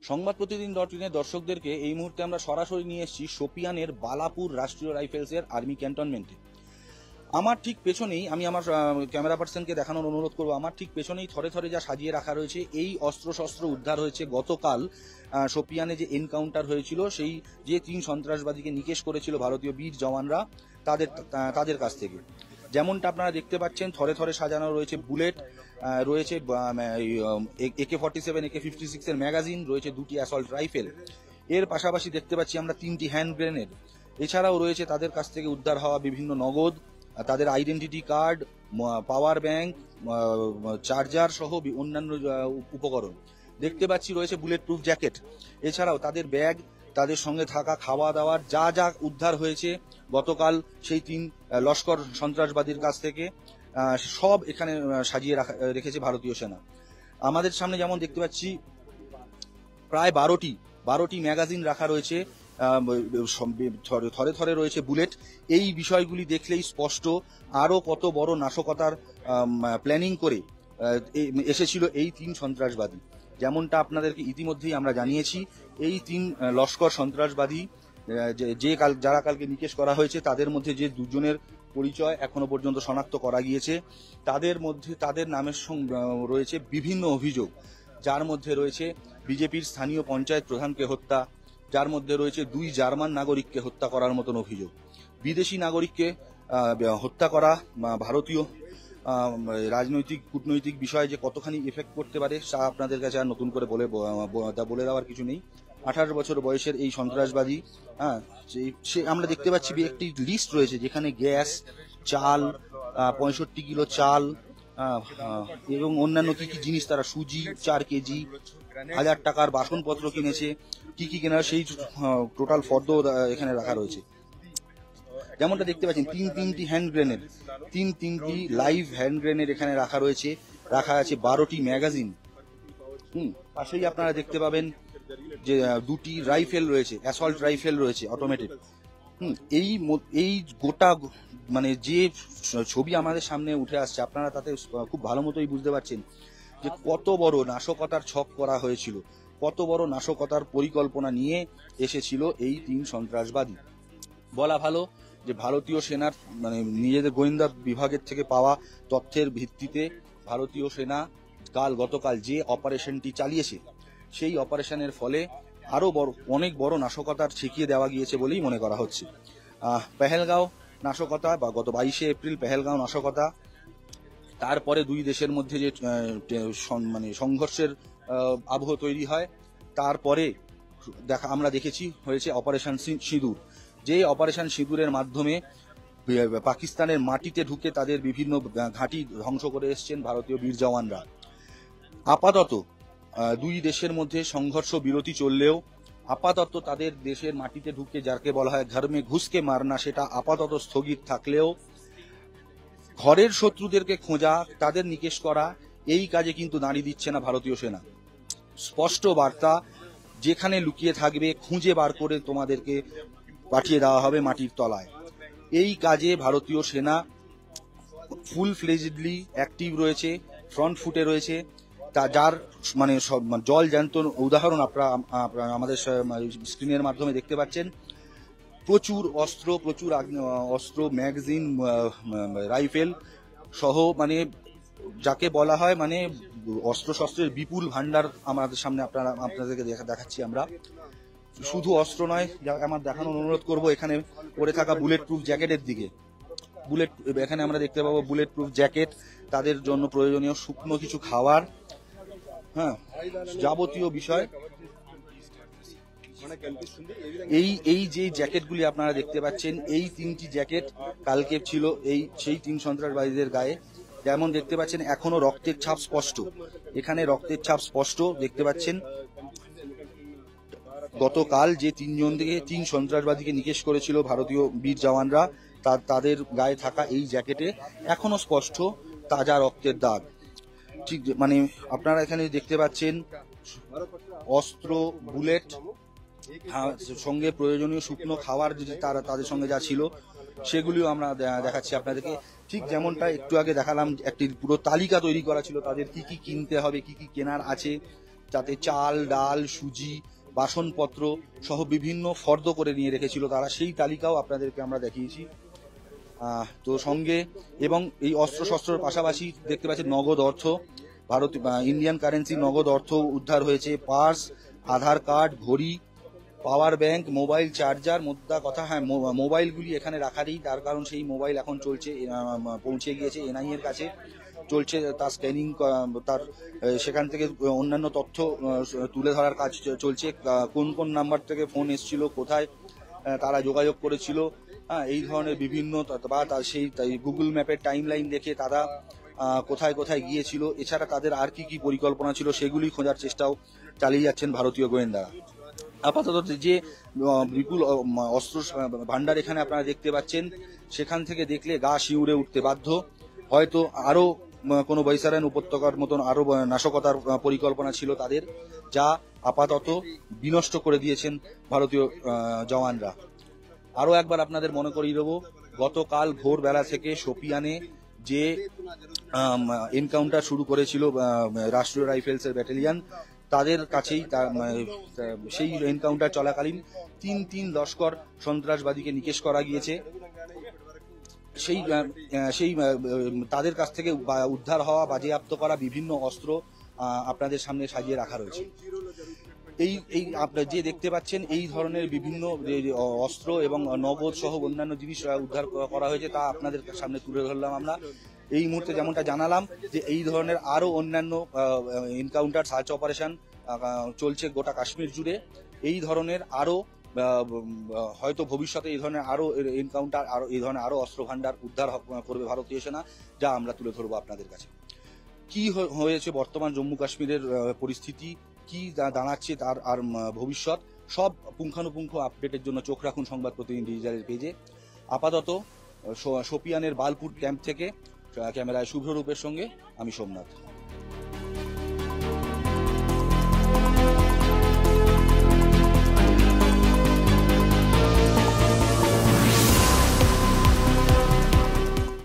সংবাদ প্রতিদিন .in দর্শকদেরকে এই মুহূর্তে আমরা সরাসরি নিয়ে এসেছি শোপিয়ানের বালাপুর রাষ্ট্রীয় রাইফেলসের আর্মি ক্যান্টনমেন্টে। আমার ঠিক পেছনেই, আমি আমার ক্যামেরা পার্সনকে দেখানোর অনুরোধ করবো, আমার ঠিক পেছনেই থরে থরে যা সাজিয়ে রাখা রয়েছে, এই অস্ত্রশস্ত্র উদ্ধার হয়েছে গতকাল শোপিয়ানে যে এনকাউন্টার হয়েছিল, সেই যে 3 সন্ত্রাসবাদীকে নিকেশ করেছিল ভারতীয় বীর জওয়ানরা, তাদের কাছ থেকে। যেমনটা আপনারা দেখতে পাচ্ছেন, থরে থরে সাজানো রয়েছে বুলেট, রয়েছে AK-47, AK-56 এর ম্যাগাজিন, রয়েছে 2টি অ্যাসল্ট রাইফেল। এর পাশাপাশি দেখতে পাচ্ছি আমরা 3টি হ্যান্ড গ্রেনেড। এছাড়াও রয়েছে তাদের কাছ থেকে উদ্ধার হওয়া বিভিন্ন নগদ, তাদের identity card, power bank, charger সহ অন্যান্য উপকরণ। দেখতে পাচ্ছি রয়েছে বুলেট প্রুফ জ্যাকেট। এছাড়াও তাদের ব্যাগ, তাদের সঙ্গে থাকা খাওয়া দাওয়ার যা যা উদ্ধার হয়েছে গতকাল সেই 3 লস্কর সন্ত্রাসবাদীর কাছ থেকে, সব এখানে সাজিয়ে রেখেছে ভারতীয় সেনা। আমাদের সামনে যেমন দেখতে পাচ্ছি প্রায় 12টি ম্যাগাজিন রাখা রয়েছে, থরে থরে রয়েছে বুলেট। এই বিষয়গুলি দেখলেই স্পষ্ট আরো কত বড় নাশকতার প্ল্যানিং করে এসেছিল এই 3 সন্ত্রাসবাদী। যেমনটা আপনাদেরকে ইতিমধ্যেই আমরা জানিয়েছি, এই 3 লস্কর সন্ত্রাসবাদী যারা কালকে নিকেশ করা হয়েছে, তাদের মধ্যে যে 2 জনের পরিচয় এখনো পর্যন্ত শনাক্ত করা গিয়েছে, তাদের মধ্যে তাদের নামের সঙ্গে রয়েছে বিভিন্ন অভিযোগ, যার মধ্যে রয়েছে বিজেপির স্থানীয় পঞ্চায়েত প্রধানকে হত্যা, যার মধ্যে রয়েছে 2 জার্মান নাগরিককে হত্যা করার মতন অভিযোগ। বিদেশি নাগরিককে হত্যা করা ভারতীয় রাজনৈতিক কূটনৈতিক বিষয়ে যে কতখানি এফেক্ট করতে পারে তা আপনাদের কাছে আর নতুন করে বলে দেওয়ার কিছু নেই। 18 বছর বয়সের এই সন্ত্রাসবাদী, সে আমরা দেখতে পাচ্ছি একটি লিস্ট রয়েছে যেখানে গ্যাস, চাল, 65 কিলো চাল এবং অন্যান্য কি কি জিনিস, তারা সুজি 4 কেজি, 1000 টাকার বাসনপত্র কিনেছে, কি কি কেনার সেই টোটাল ফর্দ এখানে রাখা রয়েছে। যেমনটা দেখতে পাচ্ছেন 3টি হ্যান্ড গ্রেনেড, 3টি লাইভ হ্যান্ড গ্রেনেড এখানে রাখা রয়েছে, রাখা আছে 12টি ম্যাগাজিন। পাশেই আপনারা দেখতে পাবেন যে 2টি রাইফেল রয়েছে, অ্যাসল্ট রাইফেল রয়েছে অটোমেটেড। এই গোটা মানে যে ছবি আমাদের সামনে উঠে আসছে, আপনারা তাতে খুব ভালো মতোই বুঝতে পারছেন যে কত বড় নাশকতার ছক করা হয়েছিল, কত বড় নাশকতার পরিকল্পনা নিয়ে এসেছিল এই 3 সন্ত্রাসবাদী। বলা ভালো যে ভারতীয় সেনার মানে নিজেদের গোয়েন্দা বিভাগের থেকে পাওয়া তথ্যের ভিত্তিতে ভারতীয় সেনা গতকাল যে অপারেশনটি চালিয়েছে, সেই অপারেশনের ফলে আরো অনেক বড় নাশকতার ছিকিয়ে দেওয়া গিয়েছে বলেই মনে করা হচ্ছে। পেহেলগাঁও নাশকতা বা গত 22শে এপ্রিল পেহেলগাঁও নাশকতা, তারপরে 2 দেশের মধ্যে যে মানে সংঘর্ষের আবহ তৈরি হয়, তারপরে আমরা দেখেছি হয়েছে অপারেশন সিঁদুর। যে অপারেশন সিঁদুরের মাধ্যমে পাকিস্তানের মাটিতে ঢুকে তাদের বিভিন্ন ঘাঁটি ধ্বংস করে এসছেন ভারতীয় বীর জওয়ানরা। আপাতত 2 দেশের মধ্যে সংঘর্ষ বিরতি চললেও আপাতত তাদের দেশের মাটিতে ঢুকে, যাকে বলা হয় ঘর মে ঘুসকে মারনা, সেটা আপাতত স্থগিত থাকলেও ঘরের শত্রুদেরকে খোঁজা, তাদের নিকেশ করা, এই কাজে কিন্তু দাঁড়িয়ে দিচ্ছে না ভারতীয় সেনা। স্পষ্ট বার্তা, যেখানে লুকিয়ে থাকবে খুঁজে বার করে তোমাদেরকে পাঠিয়ে দেওয়া হবে মাটির তলায়। এই কাজে ভারতীয় সেনা ফুল ফ্লেজডলি অ্যাক্টিভ রয়েছে, ফ্রন্ট ফুটে রয়েছে। যার মানে সব জল জ্যান্ত উদাহরণ আপনারা আমাদের স্ক্রিনের মাধ্যমে দেখতে পাচ্ছেন। প্রচুর অস্ত্র, ম্যাগাজিন, রাইফেল সহ, মানে যাকে বলা হয় মানে অস্ত্রশস্ত্রের বিপুল ভান্ডার আমাদের সামনে আপনাদেরকে দেখাচ্ছি আমরা। শুধু অস্ত্র নয়, আমার দেখানোর অনুরোধ করব এখানে পরে থাকা বুলেট প্রুফ জ্যাকেটের দিকে। এখানে আমরা দেখতে পাবো বুলেট প্রুফ জ্যাকেট, তাদের জন্য প্রয়োজনীয় শুকনো কিছু খাবার, যাবতীয় বিষয়। এই যে জ্যাকেটগুলি আপনারা দেখতে পাচ্ছেন, এই 3টি জ্যাকেট কালকে ছিল সেই 3 সন্ত্রাসবাদীদের গায়ে। যেমন দেখতে পাচ্ছেন এখনো রক্তের ছাপ স্পষ্ট, এখানে রক্তের ছাপ স্পষ্ট দেখতে পাচ্ছেন। গতকাল যে 3 সন্ত্রাসবাদীকে নিকেশ করেছিল ভারতীয় বীর জওয়ানরা, তাদের গায়ে থাকা এই জ্যাকেটে এখনো স্পষ্ট তাজা রক্তের দাগ। ঠিক মানে আপনারা এখানে দেখতে পাচ্ছেন অস্ত্র, বুলেট, সঙ্গে প্রয়োজনীয় শুকনো খাবার তাদের সঙ্গে যা ছিল সেগুলিও আমরা দেখাচ্ছি আপনাদেরকে। ঠিক যেমনটা একটু আগে দেখালাম, একটি পুরো তালিকা তৈরি করা ছিল তাদের কি কি কিনতে হবে, কি কি কেনার আছে, যাতে চাল, ডাল, সুজি, বাসনপত্র সহ বিভিন্ন ফর্দ করে নিয়ে রেখেছিল তারা, সেই তালিকাও আপনাদেরকে আমরা দেখিয়েছি। তো সঙ্গে এবং এই অস্ত্র শস্ত্রের পাশাপাশি দেখতে পাচ্ছেন নগদ অর্থ, ইন্ডিয়ান কারেন্সি নগদ অর্থ উদ্ধার হয়েছে, পার্স, আধার কার্ড, ঘড়ি, পাওয়ার ব্যাংক, মোবাইল চার্জার। মোদ্দা কথা, হ্যাঁ, মোবাইলগুলি এখানে রাখা নেই, তার কারণ সেই মোবাইল এখন চলছে, পৌঁছে গিয়েছে এনআইএ এর কাছে, চলছে তার স্ক্যানিং, তার সেখান থেকে অন্যান্য তথ্য তুলে ধরার কাজ চলছে। কোন কোন নাম্বার থেকে ফোন এসেছিল, কোথায় তারা যোগাযোগ করেছিল, হ্যাঁ, এই ধরনের বিভিন্ন, বা সেই গুগল ম্যাপের টাইম লাইন দেখে তারা কোথায় কোথায় গিয়েছিল, এছাড়া তাদের আর কি কি পরিকল্পনা ছিল সেগুলি খোঁজার চেষ্টাও চালিয়ে যাচ্ছেন ভারতীয় গোয়েন্দারা। আপাতত যে বিপুল অস্ত্র ভান্ডার এখানে আপনারা দেখতে পাচ্ছেন, সেখান থেকে দেখলে গা শিউরে উঠতে বাধ্য। হয়তো আরো কোনো বৈসারায়ণ উপত্যকার মতন আরো নাশকতার পরিকল্পনা ছিল তাদের, যা আপাতত বিনষ্ট করে দিয়েছেন ভারতীয় জওয়ানরা। আরো একবার আপনাদের মনে করিয়ে দেবো, গতকাল ভোরবেলা থেকে শোপিয়ানে যে এনকাউন্টার শুরু করেছিল রাষ্ট্রীয় রাইফেলসের ব্যাটালিয়ন, তাদের কাছেই সেই এনকাউন্টার চলাকালীন তিন লস্কর সন্ত্রাসবাদীকে নিকেশ করা গিয়েছে। সেই তাদের কাছ থেকে উদ্ধার হওয়া, বাজেয়াপ্ত করা বিভিন্ন অস্ত্র আপনাদের সামনে সাজিয়ে রাখা রয়েছে। এই আপনারা যে দেখতে পাচ্ছেন, এই ধরনের বিভিন্ন অস্ত্র এবং নগদ সহ অন্যান্য জিনিস উদ্ধার করা হয়েছে, তা আপনাদের সামনে তুলে ধরলাম আমরা। এই মুহূর্তে যেমনটা জানালাম যে এই ধরনের আরো অন্যান্য এনকাউন্টার, সার্চ অপারেশন চলছে গোটা কাশ্মীর জুড়ে। এই ধরনের আরো হয়তো ভবিষ্যতে এই ধরনের আরো এনকাউন্টার, আরো এই ধরনের আরো অস্ত্র ভান্ডার উদ্ধার করবে ভারতীয় সেনা, যা আমরা তুলে ধরবো আপনাদের কাছে। কি হয়েছে বর্তমান জম্মু কাশ্মীরের পরিস্থিতি, কি দাঁড়াচ্ছে তার আর ভবিষ্যৎ, সব পুঙ্খানুপুঙ্খ আপডেটের জন্য চোখ রাখুন সংবাদ প্রতিনিধি ডিজিটালের পেজে। আপাতত শোপিয়ানের বালপুর ক্যাম্প থেকে ক্যামেরায় শুভ্ররূপের সঙ্গে আমি সোমনাথ।